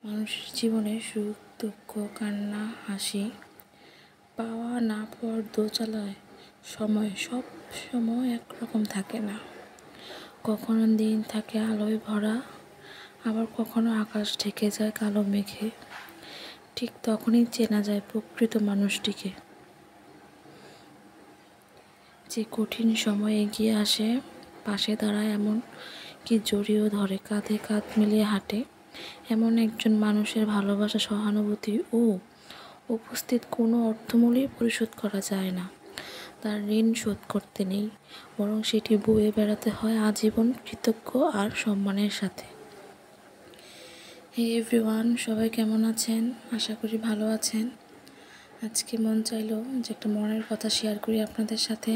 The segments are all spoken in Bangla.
মানুষের জীবনে সুখ, দুঃখ, কান্না, হাসি, পাওয়া না পাওয়ার দোচালায় সব সময় একরকম থাকে না। কখনো দিন থাকে আলোয় ভরা, আবার কখনো আকাশ ঢেকে যায় কালো মেঘে। ঠিক তখনই চেনা যায় প্রকৃত মানুষটিকে, যে কঠিন সময় এগিয়ে আসে, পাশে দাঁড়ায়, এমন কি জড়িয়েও ধরে, কাঁধে কাঁধ মিলিয়ে হাঁটে। এমন একজন মানুষের ভালোবাসা, সহানুভূতি ও উপস্থিত কোনো অর্থমূল্যই পরিশোধ করা যায় না। তার ঋণ শোধ করতে নেই, বরং সেটি বয়ে বেড়াতে হয় আজীবন কৃতজ্ঞ আর সম্মানের সাথে। হে এভরিওয়ান, সবাই কেমন আছেন? আশা করি ভালো আছেন। আজকে মন চাইলো যে একটা মনের কথা শেয়ার করি আপনাদের সাথে।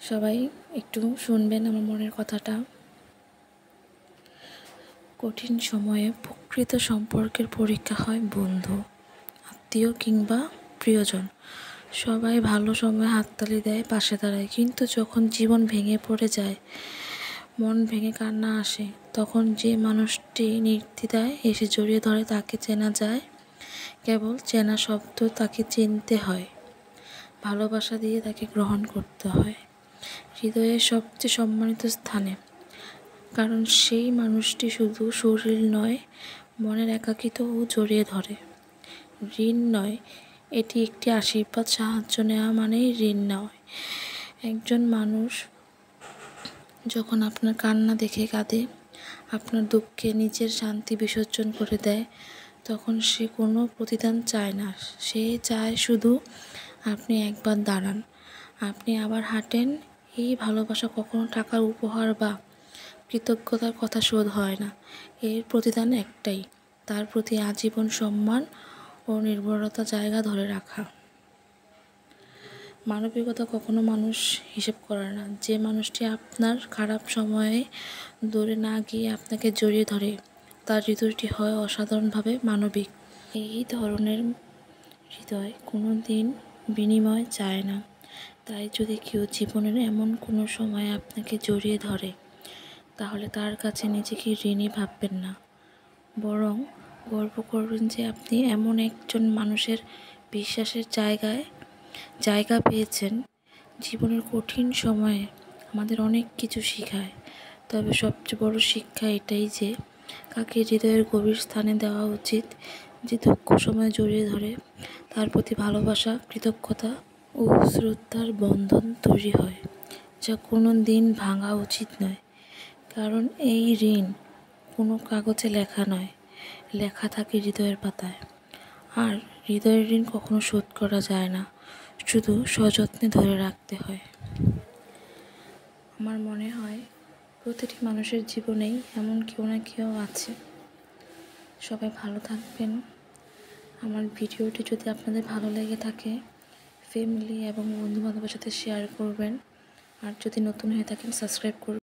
সবাই একটু শুনবেন আমার মনের কথাটা। কঠিন সময়ে প্রকৃত সম্পর্কের পরীক্ষা হয় বন্ধু, আত্মীয় কিংবা প্রিয়জন। সবাই ভালো সময় হাততালি দেয়, পাশে দাঁড়ায়, কিন্তু যখন জীবন ভেঙে পড়ে যায়, মন ভেঙে কান্না আসে, তখন যে মানুষটি নির্দ্বিধায় এসে জড়িয়ে ধরে তাকে চেনা যায়। কেবল চেনা শব্দ, তাকে চিনতে হয়, ভালোবাসা দিয়ে তাকে গ্রহণ করতে হয় হৃদয়ের সবচেয়ে সম্মানিত স্থানে। কারণ সেই মানুষটি শুধু শরীর নয়, মনের একাকিত্বও জড়িয়ে ধরে। ঋণ নয়, এটি একটি আশীর্বাদ। সাহায্য নেওয়া মানেই ঋণ নয়। একজন মানুষ যখন আপনার কান্না দেখে কাঁদে, আপনার দুঃখে নিজের শান্তি বিসর্জন করে দেয়, তখন সে কোনো প্রতিদান চায় না। সে চায় শুধু আপনি একবার দাঁড়ান, আপনি আবার হাঁটেন। এই ভালোবাসা কখনো টাকার উপহার বা কৃতজ্ঞতার কথা শোধ হয় না। এর প্রতিদান একটাই, তার প্রতি আজীবন সম্মান ও নির্ভরতা জায়গা ধরে রাখা। মানবিকতা কখনো মানুষ হিসেব করে না। যে মানুষটি আপনার খারাপ সময়ে দূরে না গিয়ে আপনাকে জড়িয়ে ধরে, তার হৃদয়টি হয় অসাধারণভাবে মানবিক। এই ধরনের হৃদয় কোনো দিন বিনিময় চায় না। তাই যদি কেউ জীবনের এমন কোনো সময় আপনাকে জড়িয়ে ধরে, তাহলে তার কাছে নিজেকে ঋণী ভাববেন না, বরং গর্ব করবেন যে আপনি এমন একজন মানুষের বিশ্বাসের জায়গা পেয়েছেন। জীবনের কঠিন সময়ে আমাদের অনেক কিছু শেখায়, তবে সবচেয়ে বড় শিক্ষা এটাই যে কাকে হৃদয়ের গভীর স্থানে দেওয়া উচিত। যে দুঃখ সময় জড়িয়ে ধরে, তার প্রতি ভালোবাসা, কৃতজ্ঞতা ও শ্রদ্ধার বন্ধন তৈরি হয়, যা কোনো দিন ভাঙা উচিত নয়। কারণ এই ঋণ কোনো কাগজে লেখা নয়, লেখা থাকে হৃদয়ের পাতায়। আর হৃদয়ের ঋণ কখনো শোধ করা যায় না, শুধু সযত্নে ধরে রাখতে হয়। আমার মনে হয় প্রতিটি মানুষের জীবনেই এমন কেউ না কেউ আছে। সবাই ভালো থাকবেন। আমার ভিডিওটি যদি আপনাদের ভালো লেগে থাকে, ফ্যামিলি এবং বন্ধুবান্ধবের সাথে শেয়ার করবেন। আর যদি নতুন হয়ে থাকেন, সাবস্ক্রাইব করবেন।